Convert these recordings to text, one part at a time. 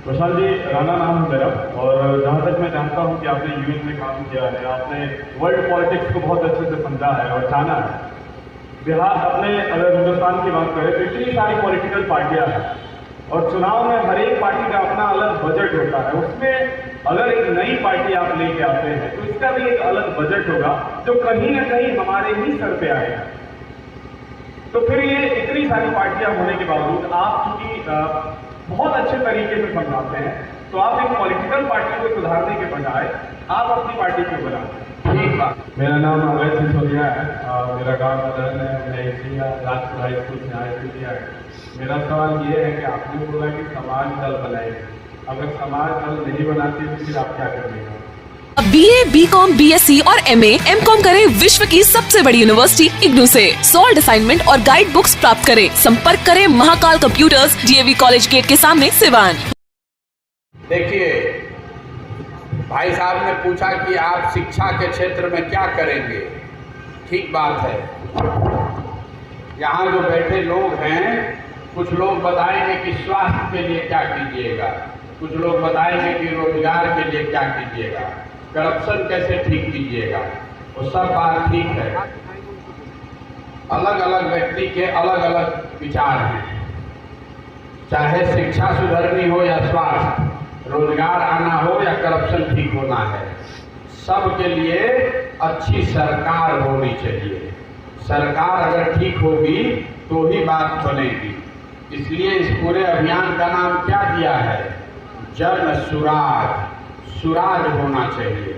प्रशांत जी, राणा नाम है मेरा। और जहाँ तक मैं जानता हूँ कि आपने यूएन में काम किया है, आपने वर्ल्ड पॉलिटिक्स को बहुत अच्छे से समझा है और जाना है। बिहार अपने अगर हिंदुस्तान की बात करें तो इतनी सारी पॉलिटिकल पार्टियां हैं और चुनाव में हर एक पार्टी का अपना अलग बजट होता है। उसमें अगर एक नई पार्टी आप लेके आते हैं तो इसका भी एक अलग बजट होगा जो कहीं ना कहीं हमारे ही सर पे आएगा। तो फिर ये इतनी सारी पार्टियां होने के बावजूद आप चूंकि बहुत अच्छे तरीके से समझाते हैं, तो आप एक पॉलिटिकल पार्टी को सुधारने के बजाय आप अपनी पार्टी को बनाते हैं। ठीक बात। मेरा नाम अभय सिसोदिया है और मेरा गाँव मदन है। मैं इसी राजपुर हाई स्कूल से हाई किया है। मेरा सवाल ये है कि आपने बोला कि समाज दल बनाएंगे, अगर समाज दल नहीं बनाती तो फिर आप क्या करेंगे? BA, BCom, BSc और MA, MCom करें विश्व की सबसे बड़ी यूनिवर्सिटी इग्नू से। सॉल्ड असाइनमेंट और गाइड बुक्स प्राप्त करें। संपर्क करें Mahakal computers, DAV college gate के सामने, सिवान। देखिए, भाई साहब ने पूछा कि आप शिक्षा के क्षेत्र में क्या करेंगे। ठीक बात है। यहाँ जो बैठे लोग हैं, कुछ लोग बताएंगे कि स्वास्थ्य के लिए क्या कीजिएगा, कुछ लोग बताएंगे कि रोजगार के लिए क्या कीजिएगा, करप्शन कैसे ठीक कीजिएगा। वो सब बात ठीक है। अलग अलग व्यक्ति के अलग अलग विचार हैं। चाहे शिक्षा सुधरनी हो या स्वास्थ्य, रोजगार आना हो या करप्शन ठीक होना है, सबके लिए अच्छी सरकार होनी चाहिए। सरकार अगर ठीक होगी तो ही बात बनेगी। इसलिए इस पूरे अभियान का नाम क्या दिया है? जन सुराज। सुराज होना चाहिए।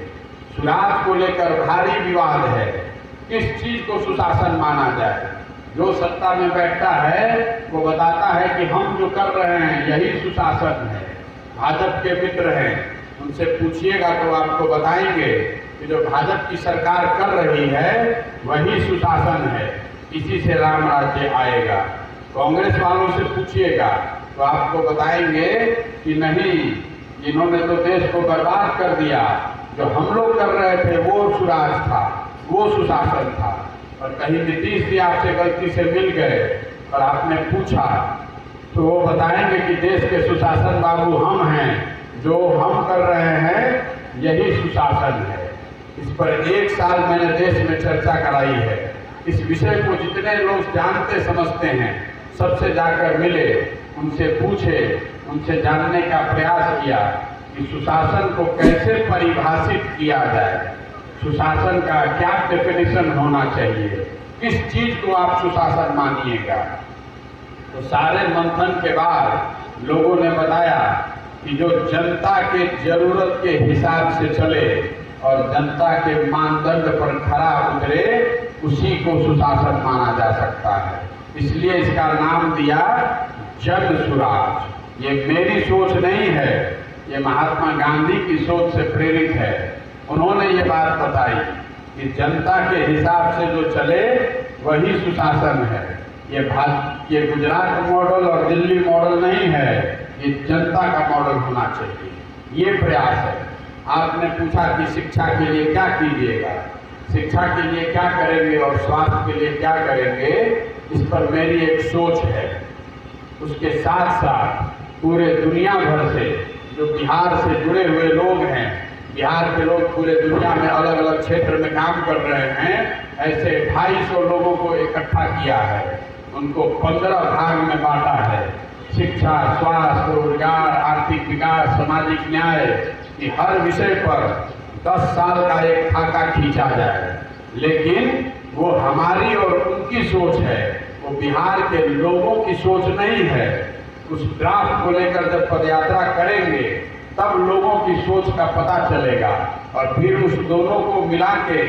सुराज को लेकर भारी विवाद है। किस चीज को सुशासन माना जाए? जो सत्ता में बैठता है वो बताता है कि हम जो कर रहे हैं यही सुशासन है। भाजपा के मित्र हैं, उनसे पूछिएगा तो आपको बताएंगे कि जो भाजपा की सरकार कर रही है वही सुशासन है। इसी से राम राज्य आएगा। कांग्रेस वालों से पूछिएगा तो आपको बताएंगे कि नहीं, इन्होंने तो देश को बर्बाद कर दिया। जो हम लोग कर रहे थे वो सुराज था, वो सुशासन था। और कहीं नीतीश जी आपसे गलती से मिल गए और आपने पूछा तो वो बताएंगे कि देश के सुशासन बाबू हम हैं, जो हम कर रहे हैं यही सुशासन है। इस पर 1 साल मैंने देश में चर्चा कराई है। इस विषय को जितने लोग जानते समझते हैं सबसे जाकर मिले, उनसे पूछे, उनसे जानने का प्रयास किया कि सुशासन को कैसे परिभाषित किया जाए, सुशासन का क्या डेफिनेशन होना चाहिए, किस चीज को आप सुशासन मानिएगा। तो सारे मंथन के बाद लोगों ने बताया कि जो जनता के जरूरत के हिसाब से चले और जनता के मानदंड पर खरा उतरे, उसी को सुशासन माना जा सकता है। इसलिए इसका नाम दिया जन सुराज। ये मेरी सोच नहीं है, ये महात्मा गांधी की सोच से प्रेरित है। उन्होंने ये बात बताई कि जनता के हिसाब से जो चले वही सुशासन है। ये गुजरात मॉडल और दिल्ली मॉडल नहीं है, ये जनता का मॉडल होना चाहिए। ये प्रयास है। आपने पूछा कि शिक्षा के लिए क्या कीजिएगा, शिक्षा के लिए क्या करेंगे और स्वास्थ्य के लिए क्या करेंगे, इस पर मेरी एक सोच है। उसके साथ साथ पूरे दुनिया भर से जो बिहार से जुड़े हुए लोग हैं, बिहार के लोग पूरे दुनिया में अलग अलग क्षेत्र में काम कर रहे हैं, ऐसे 250 लोगों को इकट्ठा किया है। उनको 15 भाग में बांटा है। शिक्षा, स्वास्थ्य, रोजगार, आर्थिक विकास, सामाजिक न्याय, कि हर विषय पर 10 साल का एक खाका खींचा जाए। लेकिन वो हमारी और उनकी सोच है, वो बिहार के लोगों की सोच नहीं है। उस ड्राफ्ट को लेकर जब पदयात्रा करेंगे तब लोगों की सोच का पता चलेगा और फिर उस दोनों को मिला के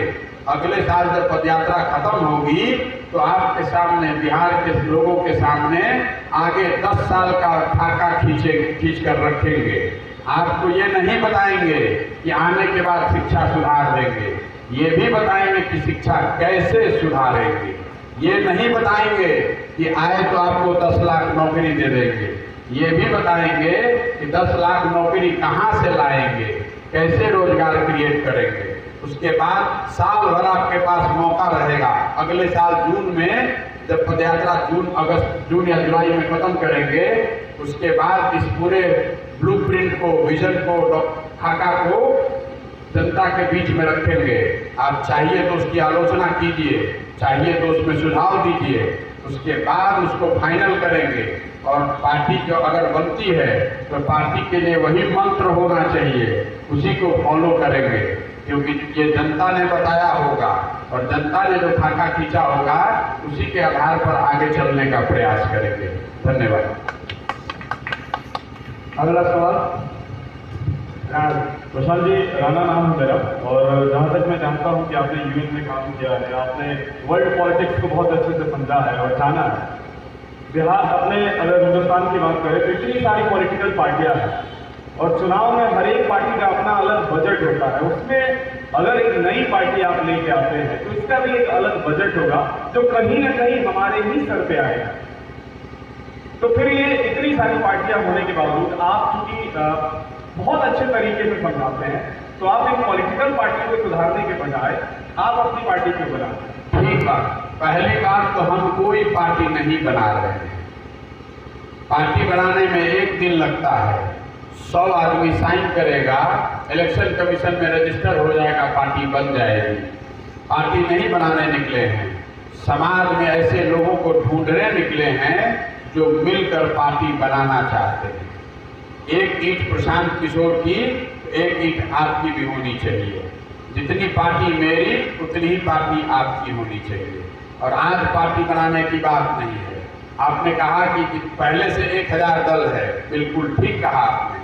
अगले साल जब पदयात्रा खत्म होगी तो आपके सामने, बिहार के लोगों के सामने आगे 10 साल का खाका खींच कर रखेंगे। आपको ये नहीं बताएंगे कि आने के बाद शिक्षा सुधार देंगे, ये भी बताएंगे कि शिक्षा कैसे सुधारेंगे। ये नहीं बताएंगे कि आए तो आपको 10 लाख नौकरी दे देंगे, ये भी बताएंगे कि 10 लाख नौकरी कहाँ से लाएंगे, कैसे रोजगार क्रिएट करेंगे। उसके बाद साल भर आपके पास मौका रहेगा। अगले साल जून में जब पदयात्रा जून या जुलाई में खत्म करेंगे, उसके बाद इस पूरे ब्लूप्रिंट को, विजन को, खाका को जनता के बीच में रखेंगे। आप चाहिए तो उसकी आलोचना कीजिए, चाहिए तो उसमें सुझाव दीजिए, उसके बाद उसको फाइनल करेंगे। और पार्टी जो अगर बनती है तो पार्टी के लिए वही मंत्र होना चाहिए, उसी को फॉलो करेंगे, क्योंकि ये जनता ने बताया होगा और जनता ने जो खाका खींचा होगा उसी के आधार पर आगे चलने का प्रयास करेंगे। धन्यवाद। अगला सवाल प्रशांत जी, राणा नाम है मेरा, और जहाँ तक मैं जानता हूँ कि आपने यूएन में काम किया है, आपने वर्ल्ड पॉलिटिक्स को बहुत अच्छे से समझा है और जाना है। बिहार अपने अगर हिंदुस्तान की बात करें तो इतनी सारी पॉलिटिकल पार्टियां हैं और चुनाव में हर एक पार्टी का अपना अलग बजट होता है। उसमें अगर एक नई पार्टी आप लेके आते हैं तो इसका भी एक अलग बजट होगा जो कहीं ना कहीं हमारे ही सर पे आएगा। तो फिर ये इतनी सारी पार्टियां होने के बावजूद आप चूंकि बहुत अच्छे तरीके से समझाते हैं, तो आप इन पॉलिटिकल पार्टियों को सुधारने के बजाय आप अपनी पार्टी क्यों बनाते हैं? ठीक बात। पहली बात तो हम कोई पार्टी नहीं बना रहे हैं। पार्टी बनाने में एक दिन लगता है, 100 आदमी साइन करेगा, इलेक्शन कमीशन में रजिस्टर हो जाएगा, पार्टी बन जाएगी। पार्टी नहीं बनाने निकले हैं, समाज में ऐसे लोगों को ढूंढने निकले हैं जो मिलकर पार्टी बनाना चाहते हैं। एक ईंट प्रशांत किशोर की, एक ईंट आपकी भी होनी चाहिए। जितनी पार्टी मेरी उतनी ही पार्टी आपकी होनी चाहिए। और आज पार्टी बनाने की बात नहीं है। आपने कहा कि पहले से 1000 दल है, बिल्कुल ठीक कहा आपने,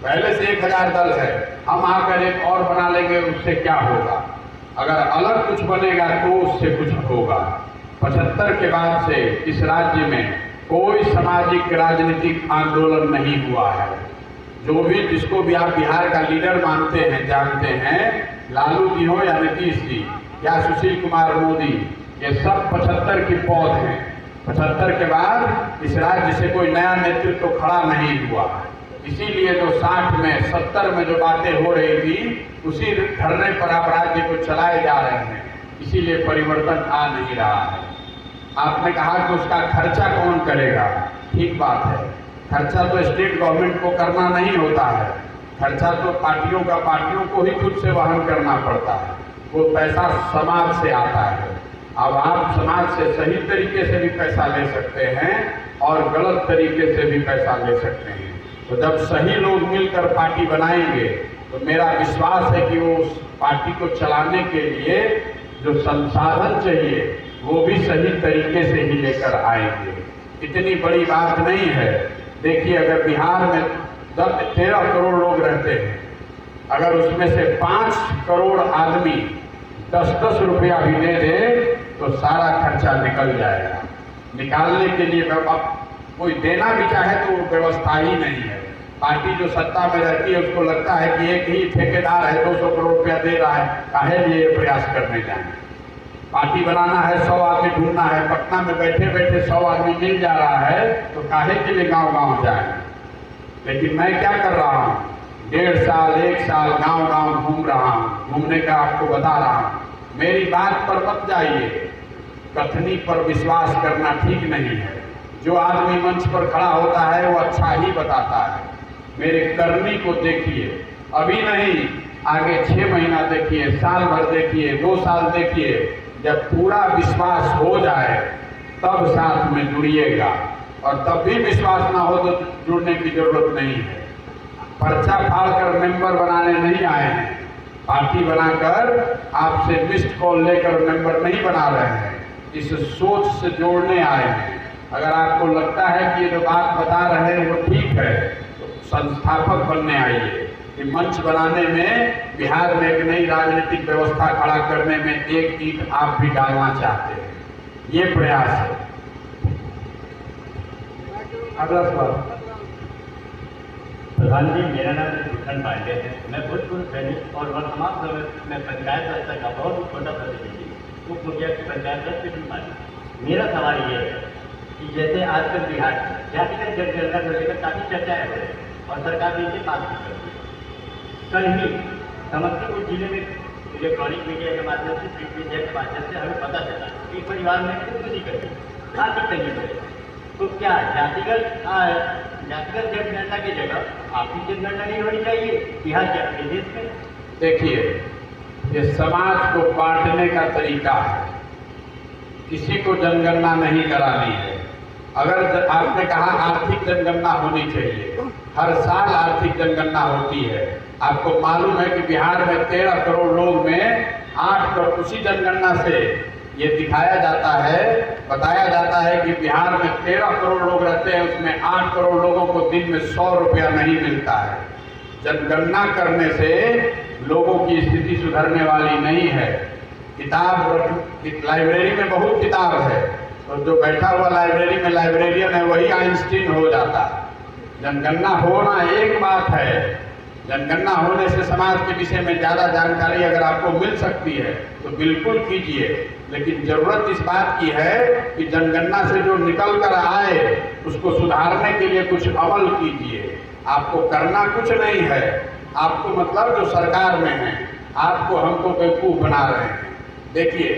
पहले से 1000 दल है, हम आकर एक और बना लेंगे, उससे क्या होगा? अगर अलग कुछ बनेगा तो उससे कुछ होगा। 75 के बाद से इस राज्य में कोई सामाजिक राजनीतिक आंदोलन नहीं हुआ है। जो भी, जिसको भी आप बिहार का लीडर मानते हैं, जानते हैं, लालू जी हो या नीतीश जी या सुशील कुमार मोदी, ये सब 75 की पौध हैं। 75 के बाद इस राज्य से कोई नया नेतृत्व तो खड़ा नहीं हुआ। इसीलिए जो 60 में 70 में जो बातें हो रही थी, उसी धरने पर आप राज्य को चलाए जा रहे हैं। इसीलिए परिवर्तन आ नहीं रहा है। आपने कहा कि उसका खर्चा कौन करेगा? ठीक बात है, खर्चा तो स्टेट गवर्नमेंट को करना नहीं होता है, खर्चा तो पार्टियों को ही खुद से वहन करना पड़ता है। वो पैसा समाज से आता है। अब आप समाज से सही तरीके से भी पैसा ले सकते हैं और गलत तरीके से भी पैसा ले सकते हैं। तो जब सही लोग मिलकर पार्टी बनाएंगे तो मेरा विश्वास है कि वो उस पार्टी को चलाने के लिए जो संसाधन चाहिए वो भी सही तरीके से ही लेकर आएंगे। इतनी बड़ी बात नहीं है। देखिए, अगर बिहार में 13 करोड़ लोग रहते हैं, अगर उसमें से 5 करोड़ आदमी 10-10 रुपया भी दे दे तो सारा खर्चा निकल जाएगा। निकालने के लिए कोई देना भी चाहे तो व्यवस्था ही नहीं है। पार्टी जो सत्ता में रहती है उसको लगता है कि एक ही ठेकेदार है 200 करोड़ रुपया दे रहा है, काहे लिए प्रयास करने जाए। पार्टी बनाना है, 100 आदमी ढूंढना है, पटना में बैठे बैठे 100 आदमी मिल जा रहा है तो काहे के लिए गांव-गांव जाए। लेकिन मैं क्या कर रहा हूँ, 1.5 साल 1 साल गांव-गांव घूम रहा हूँ, घूमने का आपको बता रहा हूँ। मेरी बात पर मत जाइए, कथनी पर विश्वास करना ठीक नहीं है। जो आदमी मंच पर खड़ा होता है वो अच्छा ही बताता है। मेरे करनी को देखिए, अभी नहीं, आगे 6 महीना देखिए, साल भर देखिए, 2 साल देखिए। जब पूरा विश्वास हो जाए तब साथ में जुड़िएगा, और तब भी विश्वास ना हो तो जुड़ने की जरूरत नहीं है। पर्चा फाड़कर मेंबर बनाने नहीं आए हैं, पार्टी बनाकर आपसे मिस्ड कॉल लेकर मेंबर नहीं बना रहे हैं, इस सोच से जोड़ने आए हैं। अगर आपको लगता है कि ये जो बात बता रहे हैं वो ठीक है तो संस्थापक बनने आइए। कि मंच बनाने में, बिहार में एक नई राजनीतिक व्यवस्था खड़ा करने में एक ईंट आप भी डालना चाहते हैं, ये प्रयास है। अगला सवाल। प्रधान जी, मेरा नाम भूषण पांडे है। मैं भूतपूर्व सैनिक और वर्तमान समय में पंचायत व्यवस्था का बहुत ही छोटा प्रतिनिधि उप मुखिया की पंचायत कृष्ण पांडे। मेरा सवाल ये है कि जैसे आजकल बिहार जातिगत जनगणना को लेकर काफ़ी चर्चाएं हो रही है और सरकार ने इसे पास भी कर दिया। कल ही समस्तीपुर जिले में इलेक्ट्रॉनिक मीडिया के माध्यम से, प्रिंट मीडिया के माध्यम से हमें पता चला कि परिवार में खुदकुशी कर दी, आर्थिक तंगी में। तो क्या जातिगत जनगणना की जगह आर्थिक जनगणना नहीं होनी चाहिए यहाँ क्या अपने देश में? देखिए, ये समाज को बांटने का तरीका है, किसी को जनगणना नहीं करानी है। अगर आपने कहा आर्थिक जनगणना होनी चाहिए, हर साल आर्थिक जनगणना होती है। आपको मालूम है कि बिहार में 13 करोड़ लोग में 8 करोड़, उसी जनगणना से ये दिखाया जाता है, बताया जाता है कि बिहार में 13 करोड़ लोग रहते हैं, उसमें 8 करोड़ लोगों को दिन में 100 रुपया नहीं मिलता है। जनगणना करने से लोगों की स्थिति सुधरने वाली नहीं है। किताब लाइब्रेरी में बहुत किताब है, तो जो बैठा हुआ लाइब्रेरी में लाइब्रेरियन है वही आइंस्टीन हो जाता है। जनगणना होना एक बात है, जनगणना होने से समाज के विषय में ज़्यादा जानकारी अगर आपको मिल सकती है तो बिल्कुल कीजिए, लेकिन ज़रूरत इस बात की है कि जनगणना से जो निकल कर आए उसको सुधारने के लिए कुछ अमल कीजिए। आपको करना कुछ नहीं है, आपको मतलब जो सरकार में है आपको हमको बेवकूफ़ बना रहे हैं। देखिए,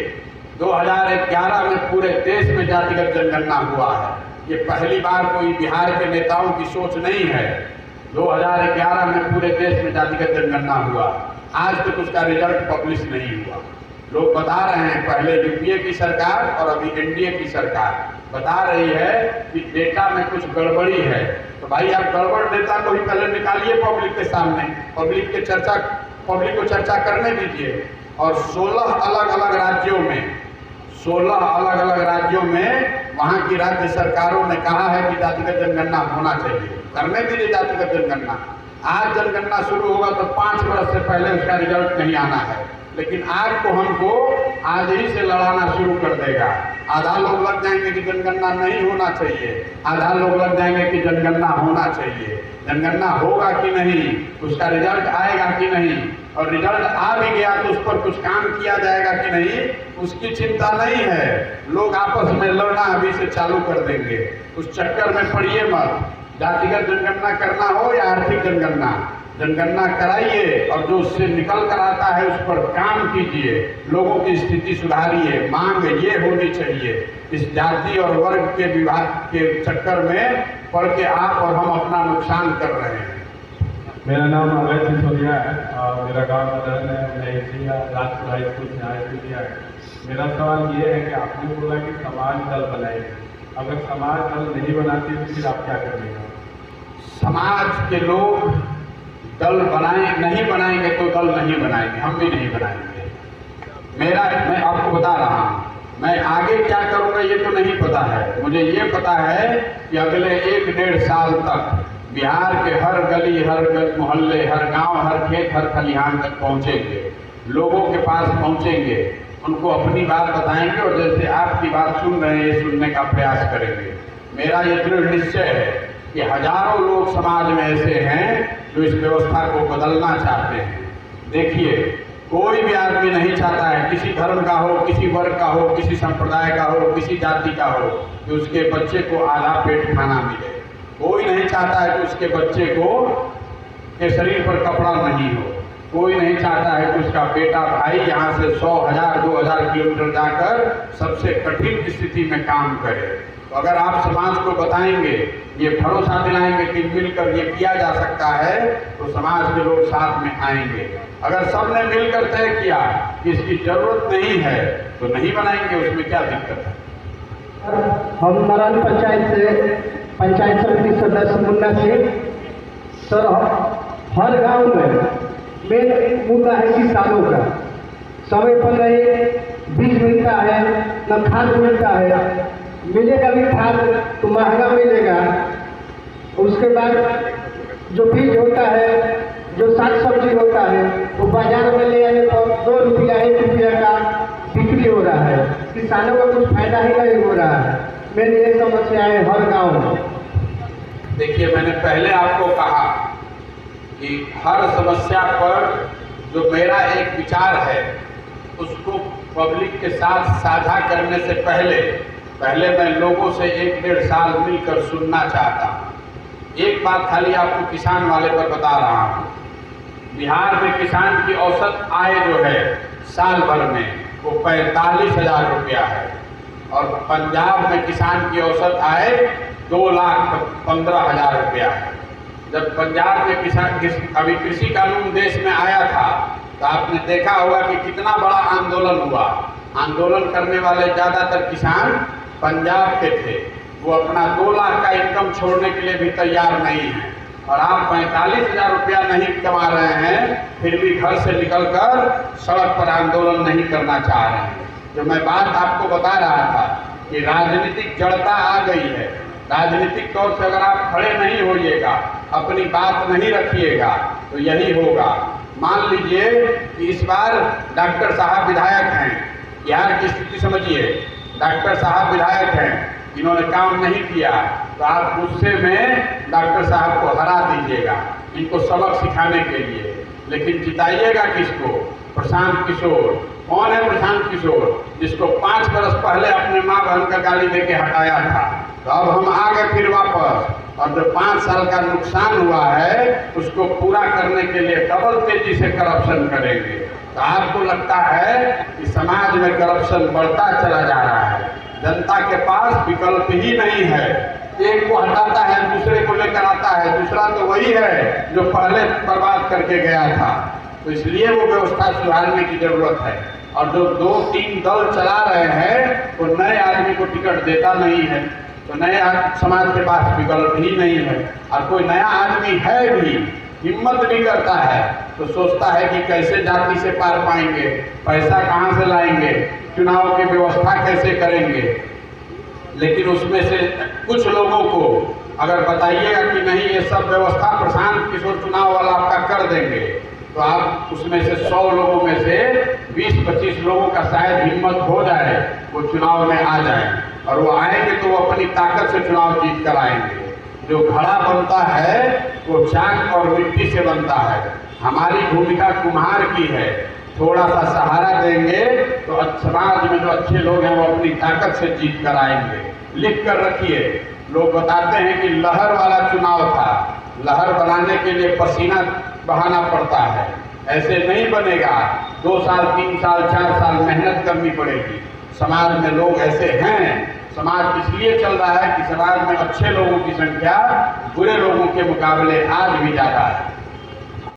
2011 में पूरे देश में जातिगत जनगणना हुआ है। ये पहली बार कोई बिहार के नेताओं की सोच नहीं है। 2011 में पूरे देश में जातिगत जनगणना हुआ, आज तक उसका रिजल्ट पब्लिश नहीं हुआ। लोग बता रहे हैं, पहले यूपीए की सरकार और अभी एनडीए की सरकार बता रही है कि डेटा में कुछ गड़बड़ी है। तो भाई आप गड़बड़ डेटा को ही पहले निकालिए पब्लिक के सामने, पब्लिक को चर्चा करने दीजिए। और 16 अलग अलग राज्यों में वहाँ की राज्य सरकारों ने कहा है कि जातिगत जनगणना होना चाहिए, करने दीजिए जातिगत जनगणना। आज जनगणना शुरू होगा तो 5 वर्ष से पहले उसका रिजल्ट नहीं आना है, लेकिन आज को हमको आज ही से लड़ाना शुरू कर देगा। आधा लोग लग जाएंगे कि जनगणना नहीं होना चाहिए, आधा लोग लग जाएंगे कि जनगणना होना चाहिए। जनगणना होगा कि नहीं, उसका रिजल्ट आएगा कि नहीं, और रिजल्ट आ भी गया तो उस पर कुछ काम किया जाएगा कि नहीं, उसकी चिंता नहीं है। लोग आपस में लड़ना अभी से चालू कर देंगे, उस चक्कर में पड़िए मत। जातिगत जनगणना करना हो या आर्थिक जनगणना कराइए और जो उससे निकल कर आता है उस पर काम कीजिए, लोगों की स्थिति सुधारिए। मांग ये होनी चाहिए, इस जाति और वर्ग के विभाग के चक्कर में पड़ के आप और हम अपना नुकसान कर रहे हैं। मेरा नाम अभय सिसोदिया है और मेरा गांव मदन है। मैं इसी राजपुर हाई स्कूल से हाई स्कूल किया है। मेरा सवाल ये है कि आपने बोला कि समाज दल बनाएंगे, अगर समाज दल नहीं बनाती तो फिर आप क्या करेंगे? समाज के लोग दल नहीं बनाएंगे तो दल नहीं बनाएंगे, हम भी नहीं बनाएंगे। मैं आपको बता रहा हूँ, मैं आगे क्या करूँगा ये तो नहीं पता है। मुझे ये पता है कि अगले 1-1.5 साल तक बिहार के हर गली, हर मोहल्ले, हर गांव, हर खेत, हर खलिहान तक पहुंचेंगे, लोगों के पास पहुंचेंगे, उनको अपनी बात बताएंगे और जैसे आपकी बात सुन रहे हैं सुनने का प्रयास करेंगे। मेरा ये दृढ़ निश्चय है कि हजारों लोग समाज में ऐसे हैं जो इस व्यवस्था को बदलना चाहते हैं। देखिए, कोई भी आदमी नहीं चाहता है, किसी धर्म का हो, किसी वर्ग का हो, किसी संप्रदाय का हो, किसी जाति का हो, कि उसके बच्चे को आधा पेट खाना मिले। कोई नहीं चाहता है कि उसके बच्चे के शरीर पर कपड़ा नहीं हो। कोई नहीं चाहता है कि उसका बेटा भाई यहाँ से 100, 1000, 2000 किलोमीटर जाकर सबसे कठिन स्थिति में काम करे। तो अगर आप समाज को बताएंगे, ये भरोसा दिलाएंगे कि मिलकर ये किया जा सकता है, तो समाज के लोग साथ में आएंगे। अगर सबने मिलकर तय किया कि इसकी जरूरत नहीं है तो नहीं बनाएंगे, उसमें क्या दिक्कत है? हम नारायण पंचायत समिति सदस्य मुन्ना सिंह। सर, हर गांव में मेन मुद्दा है किसानों का। समय पर नहीं बीज मिलता है, न खाद मिलता है, मिलेगा भी खाद तो महंगा मिलेगा। उसके बाद जो बीज होता है, जो साग सब्जी होता है, वो बाजार में ले आने पर 2 रुपया 1 रुपया का बिक्री हो रहा है, किसानों का कुछ फायदा ही नहीं हो रहा है। मेरी ये समस्या है हर गांव में। देखिए, मैंने पहले आपको कहा कि हर समस्या पर जो मेरा एक विचार है उसको पब्लिक के साथ साझा करने से पहले मैं लोगों से 1-1.5 साल मिलकर सुनना चाहता हूँ। एक बात खाली आपको किसान वाले पर बता रहा हूँ। बिहार में किसान की औसत आय जो है साल भर में वो 45,000 रुपया है, और पंजाब में किसान की औसत आय 2,15,000 रुपया है। जब पंजाब में अभी कृषि कानून देश में आया था तो आपने देखा होगा कि कितना बड़ा आंदोलन हुआ। आंदोलन करने वाले ज़्यादातर किसान पंजाब के थे। वो अपना 2 लाख का इनकम छोड़ने के लिए भी तैयार नहीं है, और आप 45,000 रुपया नहीं कमा रहे हैं, फिर भी घर से निकलकर सड़क पर आंदोलन नहीं करना चाह रहे हैं। जो मैं बात आपको बता रहा था कि राजनीतिक जड़ता आ गई है। राजनीतिक तौर से अगर आप खड़े नहीं होइएगा, अपनी बात नहीं रखिएगा, तो यही होगा। मान लीजिए कि इस बार डॉक्टर साहब विधायक हैं, बिहार की स्थिति समझिए, डॉक्टर साहब विधायक हैं, इन्होंने काम नहीं किया, तो आप गुस्से में डॉक्टर साहब को हरा दीजिएगा इनको सबक सिखाने के लिए। लेकिन जिताइएगा किसको? प्रशांत किशोर। कौन है प्रशांत किशोर? जिसको 5 बरस पहले अपने माँ बहन का गाली देके हटाया था। तो अब हम आ गए फिर वापस, और जो 5 साल का नुकसान हुआ है उसको पूरा करने के लिए डबल तेजी से करप्शन करेंगे। तो आपको लगता है कि समाज में करप्शन बढ़ता चला जा रहा है, जनता के पास विकल्प ही नहीं है। एक को हटाता है, दूसरे को लेकर आता है, दूसरा तो वही है जो पहले बर्बाद करके गया था। तो इसलिए वो व्यवस्था सुधारने की जरूरत है। और जो 2-3 दल चला रहे हैं वो नए आदमी को टिकट देता नहीं है, तो नए समाज के पास विकल्प ही नहीं है। और कोई नया आदमी है भी, हिम्मत भी करता है, तो सोचता है कि कैसे जाति से पार पाएंगे, पैसा कहाँ से लाएंगे, चुनाव की व्यवस्था कैसे करेंगे। लेकिन उसमें से कुछ लोगों को अगर बताइएगा कि नहीं ये सब व्यवस्था प्रशांत किशोर चुनाव वाला आपका कर देंगे, तो आप उसमें से 100 लोगों में से 20-25 लोगों का शायद हिम्मत हो जाए, वो चुनाव में आ जाए। और वो आएंगे तो वो अपनी ताकत से चुनाव जीत कर आएंगे। जो घड़ा बनता है वो चाक और मिट्टी से बनता है। हमारी भूमिका कुम्हार की है। थोड़ा सा सहारा देंगे तो समाज में जो अच्छे लोग हैं वो अपनी ताकत से जीत कर आएंगे। लिख कर रखिए, लोग बताते हैं कि लहर वाला चुनाव था। लहर बनाने के लिए पसीना बहाना पड़ता है, ऐसे नहीं बनेगा। 2 साल 3 साल 4 साल मेहनत करनी पड़ेगी। समाज में लोग ऐसे हैं। समाज इसलिए चल रहा है कि समाज में अच्छे लोगों की संख्या बुरे लोगों के मुकाबले आज भी ज़्यादा है।